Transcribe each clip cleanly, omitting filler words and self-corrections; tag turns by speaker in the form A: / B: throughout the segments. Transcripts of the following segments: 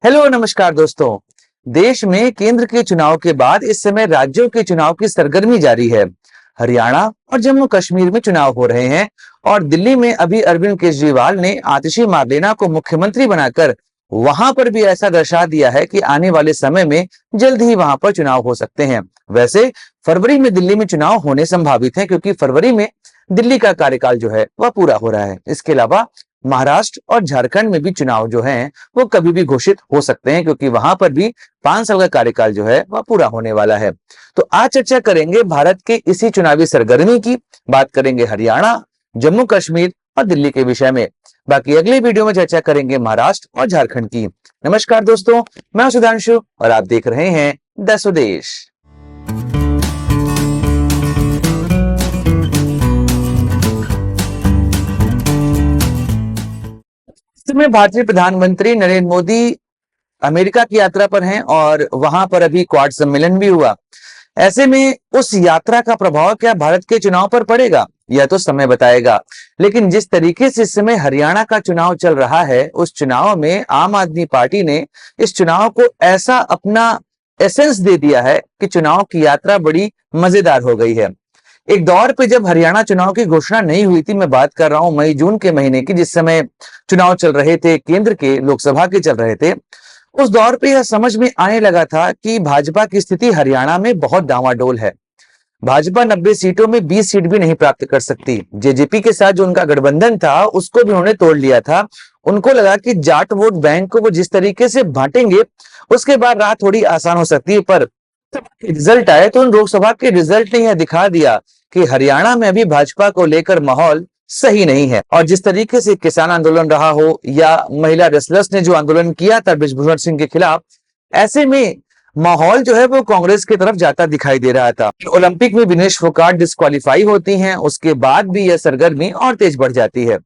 A: Hello नमस्कार दोस्तों। देश में केंद्र के चुनाव के बाद इस समय राज्यों के चुनाव की सरगर्मी जारी है। हरियाणा और जम्मू कश्मीर में चुनाव हो रहे हैं और दिल्ली में अभी अरविंद केजरीवाल ने आतिशी मार्लेना को मुख्यमंत्री बनाकर वहां पर भी ऐसा दर्शा दिया है कि आने वाले समय में जल्द ही वहां पर चुनाव हो सकते हैं। वैसे फरवरी में दिल्ली में चुनाव होने संभावित है क्योंकि फरवरी में दिल्ली का कार्यकाल जो है वह पूरा हो रहा है। इसके अलावा महाराष्ट्र और झारखंड में भी चुनाव जो हैं वो कभी भी घोषित हो सकते हैं क्योंकि वहां पर भी 5 साल का कार्यकाल जो है वह पूरा होने वाला है। तो आज चर्चा करेंगे भारत के इसी चुनावी सरगर्मी की। बात करेंगे हरियाणा, जम्मू कश्मीर और दिल्ली के विषय में। बाकी अगले वीडियो में चर्चा करेंगे महाराष्ट्र और झारखंड की। नमस्कार दोस्तों, मैं सुधांशु और आप देख रहे हैं द स्वदेश। में भारतीय प्रधानमंत्री नरेंद्र मोदी अमेरिका की यात्रा पर हैं और वहां पर अभी क्वाड सम्मेलन भी हुआ। ऐसे में उस यात्रा का प्रभाव क्या भारत के चुनाव पर पड़ेगा, यह तो समय बताएगा। लेकिन जिस तरीके से इस समय हरियाणा का चुनाव चल रहा है, उस चुनाव में आम आदमी पार्टी ने इस चुनाव को ऐसा अपना एसेंस दे दिया है कि चुनाव की यात्रा बड़ी मजेदार हो गई है। एक दौर पे जब हरियाणा चुनाव की घोषणा नहीं हुई थी, मैं बात कर रहा हूं मई जून के महीने की, जिस समय चुनाव चल रहे थे, केंद्र के लोकसभा के चल रहे थे, उस दौर पे यह समझ में आने लगा था कि भाजपा की स्थिति हरियाणा में बहुत डावाडोल है। भाजपा 90 सीटों में 20 सीट भी नहीं प्राप्त कर सकती। जेजेपी के साथ जो उनका गठबंधन था उसको भी उन्होंने तोड़ लिया था। उनको लगा कि जाट वोट बैंक को वो जिस तरीके से बांटेंगे उसके बाद राह थोड़ी आसान हो सकती है। पर रिजल्ट आए तो उन लोकसभा के रिजल्ट ने यह दिखा दिया कि हरियाणा में अभी भाजपा को लेकर माहौल सही नहीं है। और जिस तरीके से किसान आंदोलन रहा हो या महिला रेसलर्स ने जो आंदोलन किया था बृजभूषण सिंह के खिलाफ, ऐसे में माहौल जो है वो कांग्रेस की तरफ जाता दिखाई दे रहा था। ओलंपिक में विनेश फोगाट डिस्क्वालीफाई होती हैं, उसके बाद भी यह सरगर्मी और तेज बढ़ जाती है।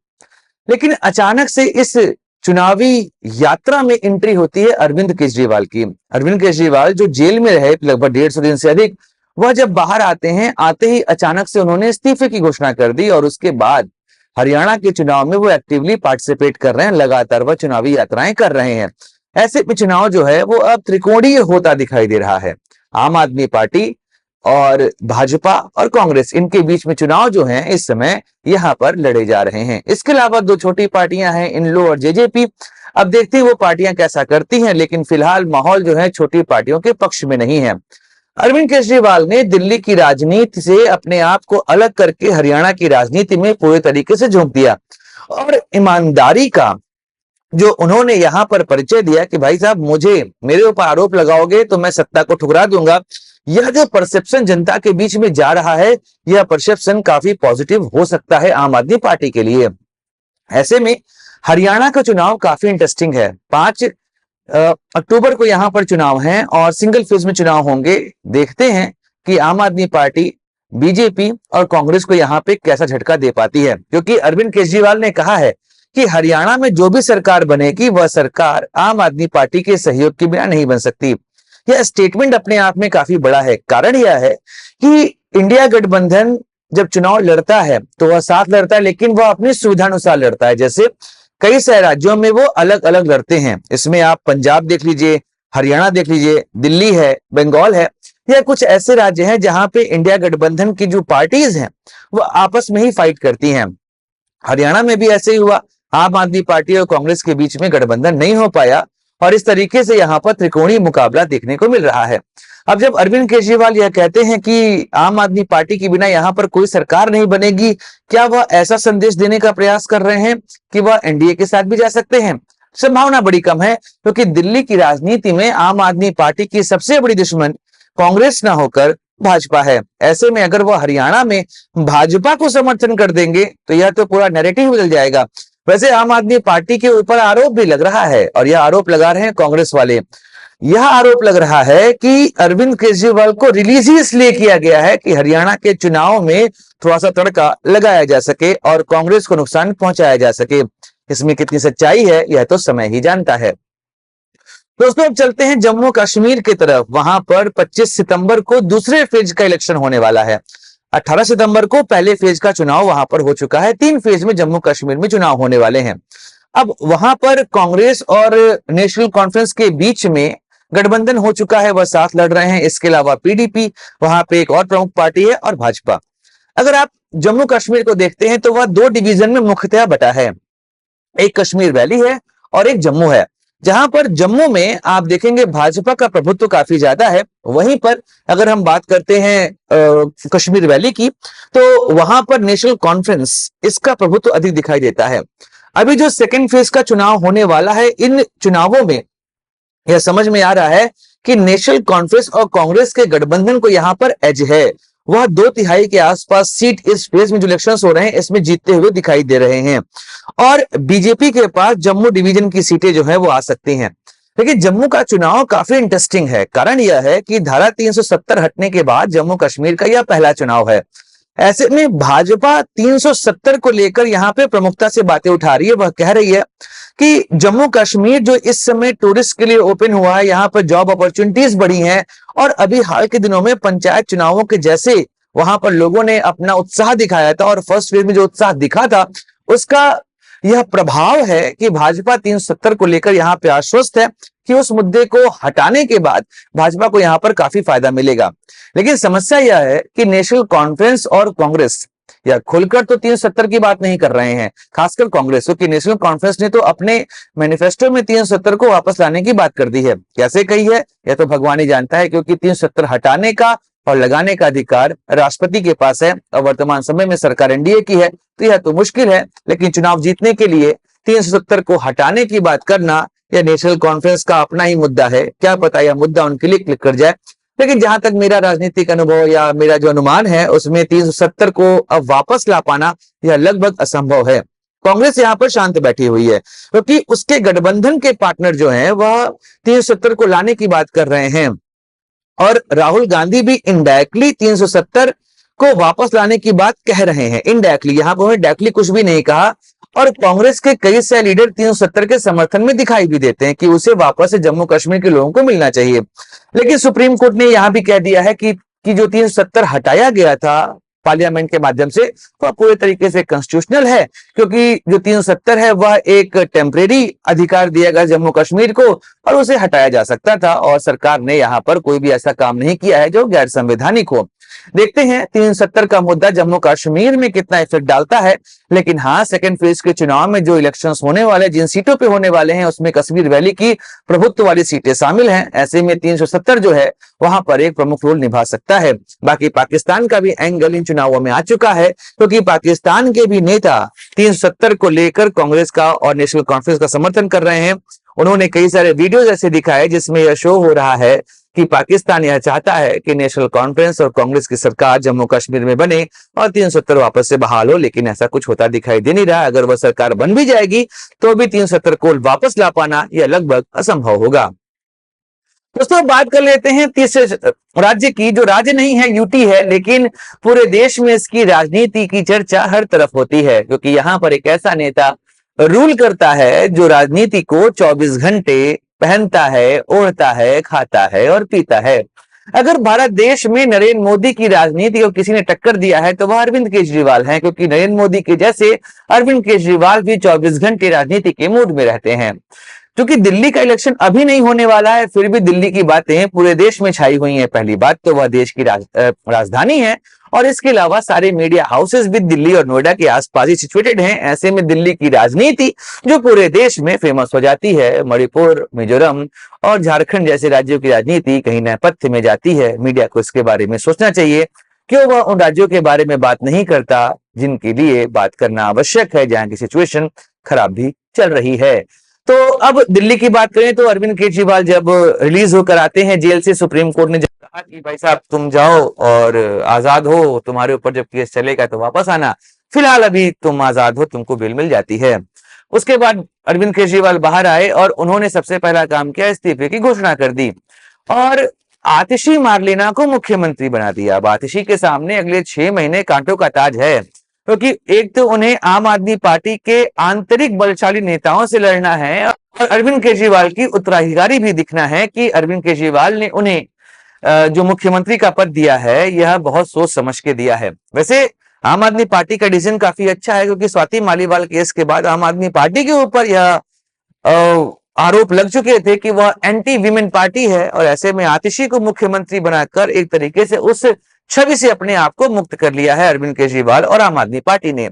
A: लेकिन अचानक से इस चुनावी यात्रा में एंट्री होती है अरविंद केजरीवाल की। अरविंद केजरीवाल जो जेल में रहे लगभग 150 दिन से अधिक, वह जब बाहर आते हैं, आते ही अचानक से उन्होंने इस्तीफे की घोषणा कर दी और उसके बाद हरियाणा के चुनाव में वो एक्टिवली पार्टिसिपेट कर रहे हैं, लगातार वह चुनावी यात्राएं कर रहे हैं। ऐसे में चुनाव जो है वो अब त्रिकोणीय होता दिखाई दे रहा है। आम आदमी पार्टी और भाजपा और कांग्रेस, इनके बीच में चुनाव जो है इस समय यहाँ पर लड़े जा रहे हैं। इसके अलावा 2 छोटी पार्टियां हैं, इनलो और जेजेपी। अब देखते हैं वो पार्टियां कैसा करती हैं, लेकिन फिलहाल माहौल जो है छोटी पार्टियों के पक्ष में नहीं है। अरविंद केजरीवाल ने दिल्ली की राजनीति से अपने आप को अलग करके हरियाणा की राजनीति में पूरे तरीके से झोंक दिया और ईमानदारी का जो उन्होंने यहाँ पर परिचय दिया कि भाई साहब, मुझे मेरे ऊपर आरोप लगाओगे तो मैं सत्ता को ठुकरा दूंगा। यह जो परसेप्शन जनता के बीच में जा रहा है, यह परसेप्शन काफी पॉजिटिव हो सकता है आम आदमी पार्टी के लिए। ऐसे में हरियाणा का चुनाव काफी इंटरेस्टिंग है। 5 अक्टूबर को यहाँ पर चुनाव है और सिंगल फेज में चुनाव होंगे। देखते हैं कि आम आदमी पार्टी, बीजेपी और कांग्रेस को यहाँ पे कैसा झटका दे पाती है, क्योंकि अरविंद केजरीवाल ने कहा है कि हरियाणा में जो भी सरकार बनेगी वह सरकार आम आदमी पार्टी के सहयोग के बिना नहीं बन सकती। यह स्टेटमेंट अपने आप में काफी बड़ा है। कारण यह है कि इंडिया गठबंधन जब चुनाव लड़ता है तो वह साथ लड़ता है, लेकिन वह अपनी सुविधानुसार लड़ता है। जैसे कई सारे राज्यों में वो अलग अलग लड़ते हैं। इसमें आप पंजाब देख लीजिए, हरियाणा देख लीजिए, दिल्ली है, बंगाल है। यह कुछ ऐसे राज्य हैं जहां पे इंडिया गठबंधन की जो पार्टीज हैं वो आपस में ही फाइट करती हैं। हरियाणा में भी ऐसे ही हुआ। आम आदमी पार्टी और कांग्रेस के बीच में गठबंधन नहीं हो पाया और इस तरीके से यहाँ पर त्रिकोणीय मुकाबला देखने को मिल रहा है। अब जब अरविंद केजरीवाल यह कहते हैं कि आम आदमी पार्टी के बिना यहाँ पर कोई सरकार नहीं बनेगी, क्या वह ऐसा संदेश देने का प्रयास कर रहे हैं कि वह एनडीए के साथ भी जा सकते हैं? संभावना बड़ी कम है, क्योंकि दिल्ली की राजनीति में आम आदमी पार्टी की सबसे बड़ी दुश्मन कांग्रेस ना होकर भाजपा है। ऐसे में अगर वह हरियाणा में भाजपा को समर्थन कर देंगे तो यह तो पूरा नैरेटिव बदल जाएगा। वैसे आम आदमी पार्टी के ऊपर आरोप भी लग रहा है और यह आरोप लगा रहे हैं कांग्रेस वाले। यह आरोप लग रहा है कि अरविंद केजरीवाल को रिलीज ही इसलिए किया गया है कि हरियाणा के चुनाव में थोड़ा सा तड़का लगाया जा सके और कांग्रेस को नुकसान पहुंचाया जा सके। इसमें कितनी सच्चाई है यह तो समय ही जानता है। दोस्तों, अब चलते हैं जम्मू कश्मीर की तरफ। वहां पर 25 सितंबर को दूसरे फेज का इलेक्शन होने वाला है। 18 सितंबर को पहले फेज का चुनाव वहां पर हो चुका है। 3 फेज में जम्मू कश्मीर में चुनाव होने वाले हैं। अब वहां पर कांग्रेस और नेशनल कॉन्फ्रेंस के बीच में गठबंधन हो चुका है, वह साथ लड़ रहे हैं। इसके अलावा पीडीपी, वहां पे एक और प्रमुख पार्टी है, और भाजपा। अगर आप जम्मू कश्मीर को देखते हैं तो वह दो डिवीजन में मुख्यतः बटा है। एक कश्मीर वैली है और एक जम्मू है। जहां पर जम्मू में आप देखेंगे भाजपा का प्रभुत्व काफी ज्यादा है। वहीं पर अगर हम बात करते हैं कश्मीर वैली की, तो वहां पर नेशनल कॉन्फ्रेंस, इसका प्रभुत्व अधिक दिखाई देता है। अभी जो सेकेंड फेज का चुनाव होने वाला है, इन चुनावों में यह समझ में आ रहा है कि नेशनल कॉन्फ्रेंस और कांग्रेस के गठबंधन को यहां पर एज है। वह 2/3 के आसपास सीट इस फेज में जो इलेक्शंस हो रहे हैं इसमें जीतते हुए दिखाई दे रहे हैं, और बीजेपी के पास जम्मू डिवीजन की सीटें जो है वो आ सकती हैं। लेकिन जम्मू का चुनाव काफी इंटरेस्टिंग है। कारण यह है कि धारा 370 हटने के बाद जम्मू कश्मीर का यह पहला चुनाव है। ऐसे में भाजपा 370 को लेकर यहां पे प्रमुखता से बातें उठा रही है। वह कह रही है कि जम्मू कश्मीर जो इस समय टूरिस्ट के लिए ओपन हुआ है, यहाँ पर जॉब अपॉर्चुनिटीज बढ़ी हैं, और अभी हाल के दिनों में पंचायत चुनावों के जैसे वहां पर लोगों ने अपना उत्साह दिखाया था, और फर्स्ट फेज में जो उत्साह दिखा था उसका यह प्रभाव है कि भाजपा 370 को लेकर यहाँ पे आश्वस्त है कि उस मुद्दे को हटाने के बाद भाजपा को यहाँ पर काफी फायदा मिलेगा। लेकिन समस्या यह है कि नेशनल कॉन्फ्रेंस और कांग्रेस या खुलकर तो 370 की बात नहीं कर रहे हैं, खासकर कांग्रेस, क्योंकि नेशनल कॉन्फ्रेंस ने तो अपने मैनिफेस्टो में 370 को वापस लाने की बात कर दी है। कैसे कही है यह तो भगवान ही जानता है, क्योंकि 370 हटाने का और लगाने का अधिकार राष्ट्रपति के पास है, और वर्तमान समय में सरकार एनडीए की है, तो यह तो मुश्किल है। लेकिन चुनाव जीतने के लिए 370 को हटाने की बात करना यह नेशनल कॉन्फ्रेंस का अपना ही मुद्दा है। क्या पता यह मुद्दा उनके लिए क्लिक कर जाए। लेकिन जहां तक मेरा राजनीतिक अनुभव या मेरा जो अनुमान है, उसमें 370 को अब वापस ला पाना यह लगभग असंभव है। कांग्रेस यहां पर शांत बैठी हुई है, क्योंकि उसके गठबंधन के पार्टनर जो हैं वह 370 को लाने की बात कर रहे हैं, और राहुल गांधी भी इनडायरेक्टली 370 को वापस लाने की बात कह रहे हैं। इनडायरेक्टली, यहां पर डायरेक्टली कुछ भी नहीं कहा। और कांग्रेस के कई सारे लीडर 370 के समर्थन में दिखाई भी देते हैं कि उसे वापस से जम्मू कश्मीर के लोगों को मिलना चाहिए। लेकिन सुप्रीम कोर्ट ने यहां भी कह दिया है कि जो 370 हटाया गया था पार्लियामेंट के माध्यम से, वह पूरे तरीके से कॉन्स्टिट्यूशनल है, क्योंकि जो 370 है वह एक टेम्परेरी अधिकार दिया गया जम्मू कश्मीर को, और उसे हटाया जा सकता था, और सरकार ने यहां पर कोई भी ऐसा काम नहीं किया है जो गैर संवैधानिक हो। देखते हैं 370 का मुद्दा जम्मू कश्मीर में कितना इफेक्ट डालता है। लेकिन हाँ, सेकंड फेज के चुनाव में जो इलेक्शंस होने वाले, जिन सीटों पे होने वाले हैं, उसमें कश्मीर वैली की प्रभुत्व वाली सीटें शामिल हैं। ऐसे में 370 जो है वहां पर एक प्रमुख रोल निभा सकता है। बाकी पाकिस्तान का भी एंगल इन चुनावों में आ चुका है, क्योंकि पाकिस्तान के भी नेता 370 को लेकर कांग्रेस का और नेशनल कॉन्फ्रेंस का समर्थन कर रहे हैं। उन्होंने कई सारे वीडियोज ऐसे दिखाए जिसमें यह शो हो रहा है कि पाकिस्तान यह चाहता है कि नेशनल कॉन्फ्रेंस और कांग्रेस की सरकार जम्मू कश्मीर में बने और 370 वापस से बहाल हो। लेकिन ऐसा कुछ होता दिखाई दे नहीं रहा। अगर वह सरकार बन भी जाएगी तो भी 370 को वापस ला पाना यह लगभग असंभव होगा। दोस्तों, बात कर लेते हैं तीसरे राज्य की, जो राज्य नहीं है, यूटी है, लेकिन पूरे देश में इसकी राजनीति की चर्चा हर तरफ होती है, क्योंकि यहाँ पर एक ऐसा नेता रूल करता है जो राजनीति को 24 घंटे पहनता है, ओढ़ता है, खाता है और पीता है। अगर भारत देश में नरेंद्र मोदी की राजनीति को किसी ने टक्कर दिया है तो वह अरविंद केजरीवाल हैं, क्योंकि नरेंद्र मोदी के जैसे अरविंद केजरीवाल भी 24 घंटे राजनीति के मूड में रहते हैं। क्योंकि दिल्ली का इलेक्शन अभी नहीं होने वाला है, फिर भी दिल्ली की बातें पूरे देश में छाई हुई हैं। पहली बात तो वह देश की राजधानी है, और इसके अलावा सारे मीडिया हाउसेस भी दिल्ली और नोएडा के आसपास ही सिचुएटेड हैं। ऐसे में दिल्ली की राजनीति जो पूरे देश में फेमस हो जाती है, मणिपुर, मिजोरम और झारखंड जैसे राज्यों की राजनीति कहीं नेपथ्य में जाती है। मीडिया को इसके बारे में सोचना चाहिए, क्यों वह उन राज्यों के बारे में बात नहीं करता जिनके लिए बात करना आवश्यक है, जहां की सिचुएशन खराब भी चल रही है। तो अब दिल्ली की बात करें तो अरविंद केजरीवाल जब रिलीज होकर आते हैं जेल से, सुप्रीम कोर्ट ने जब कहा कि भाई साहब तुम जाओ और आजाद हो, तुम्हारे ऊपर जब केस चलेगा तो वापस आना, फिलहाल अभी तुम आजाद हो, तुमको बेल मिल जाती है। उसके बाद अरविंद केजरीवाल बाहर आए और उन्होंने सबसे पहला काम किया, इस्तीफे की घोषणा कर दी और आतिशी मार्लेना को मुख्यमंत्री बना दिया। अब आतिशी के सामने अगले 6 महीने कांटों का ताज है, क्योंकि एक तो उन्हें आम आदमी पार्टी के आंतरिक बलशाली नेताओं से लड़ना है, और अरविंद केजरीवाल की उत्तराधिकारी भी दिखना है कि अरविंद केजरीवाल ने उन्हें जो मुख्यमंत्री का पद दिया है यह बहुत सोच समझ के दिया है। वैसे आम आदमी पार्टी का डिसीजन काफी अच्छा है, क्योंकि स्वाति मालीवाल केस के बाद आम आदमी पार्टी के ऊपर यह आरोप लग चुके थे कि वह एंटी वीमेन पार्टी है, और ऐसे में आतिशी को मुख्यमंत्री बनाकर एक तरीके से उस छवि से अपने आप को मुक्त कर लिया है अरविंद केजरीवाल और आम आदमी पार्टी ने।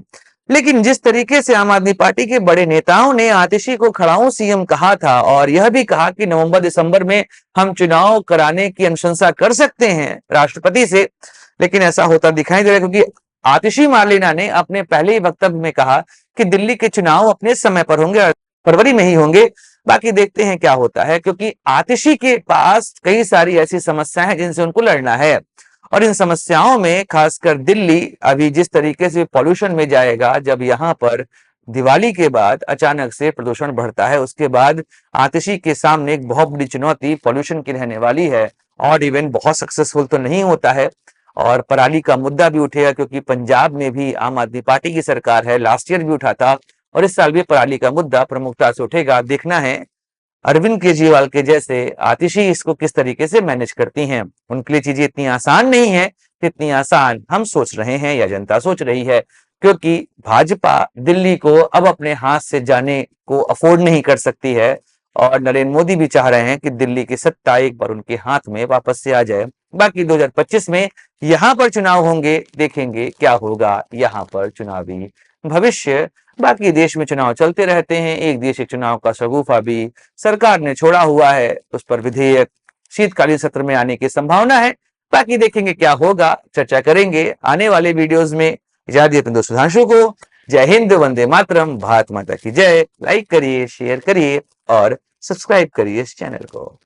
A: लेकिन जिस तरीके से आम आदमी पार्टी के बड़े नेताओं ने आतिशी को खड़ाऊ सीएम कहा था, और यह भी कहा कि नवंबर दिसंबर में हम चुनाव कराने की अनुशंसा कर सकते हैं राष्ट्रपति से, लेकिन ऐसा होता दिखाई दे रहा है, क्योंकि आतिशी मार्लेना ने अपने पहले ही वक्तव्य में कहा कि दिल्ली के चुनाव अपने समय पर होंगे, फरवरी में ही होंगे। बाकी देखते हैं क्या होता है, क्योंकि आतिशी के पास कई सारी ऐसी समस्याएं हैं जिनसे उनको लड़ना है, और इन समस्याओं में खासकर दिल्ली अभी जिस तरीके से पॉल्यूशन में जाएगा, जब यहाँ पर दिवाली के बाद अचानक से प्रदूषण बढ़ता है, उसके बाद आतिशी के सामने एक बहुत बड़ी चुनौती पॉल्यूशन की रहने वाली है। और इवन बहुत सक्सेसफुल तो नहीं होता है, और पराली का मुद्दा भी उठेगा, क्योंकि पंजाब में भी आम आदमी पार्टी की सरकार है, लास्ट ईयर भी उठा था, और इस साल भी पराली का मुद्दा प्रमुखता से उठेगा। देखना है अरविंद केजरीवाल के जैसे आतिशी इसको किस तरीके से मैनेज करती हैं। उनके लिए चीजें इतनी आसान नहीं है जितनी आसान हम सोच रहे हैं या जनता सोच रही है, क्योंकि भाजपा दिल्ली को अब अपने हाथ से जाने को अफोर्ड नहीं कर सकती है, और नरेंद्र मोदी भी चाह रहे हैं कि दिल्ली की सत्ता एक बार उनके हाथ में वापस से आ जाए। बाकी 2025 में यहाँ पर चुनाव होंगे, देखेंगे क्या होगा यहाँ पर चुनावी भविष्य। बाकी देश में चुनाव चलते रहते हैं, एक देश एक चुनाव का शगुफा भी सरकार ने छोड़ा हुआ है, उस पर विधेयक शीतकालीन सत्र में आने की संभावना है। बाकी देखेंगे क्या होगा, चर्चा करेंगे आने वाले वीडियोस में। इजाजत दीजिए अपने दोस्त सुधांशु को। जय हिंद, वंदे मातरम, भारत माता की जय। लाइक करिए, शेयर करिए और सब्सक्राइब करिए इस चैनल को।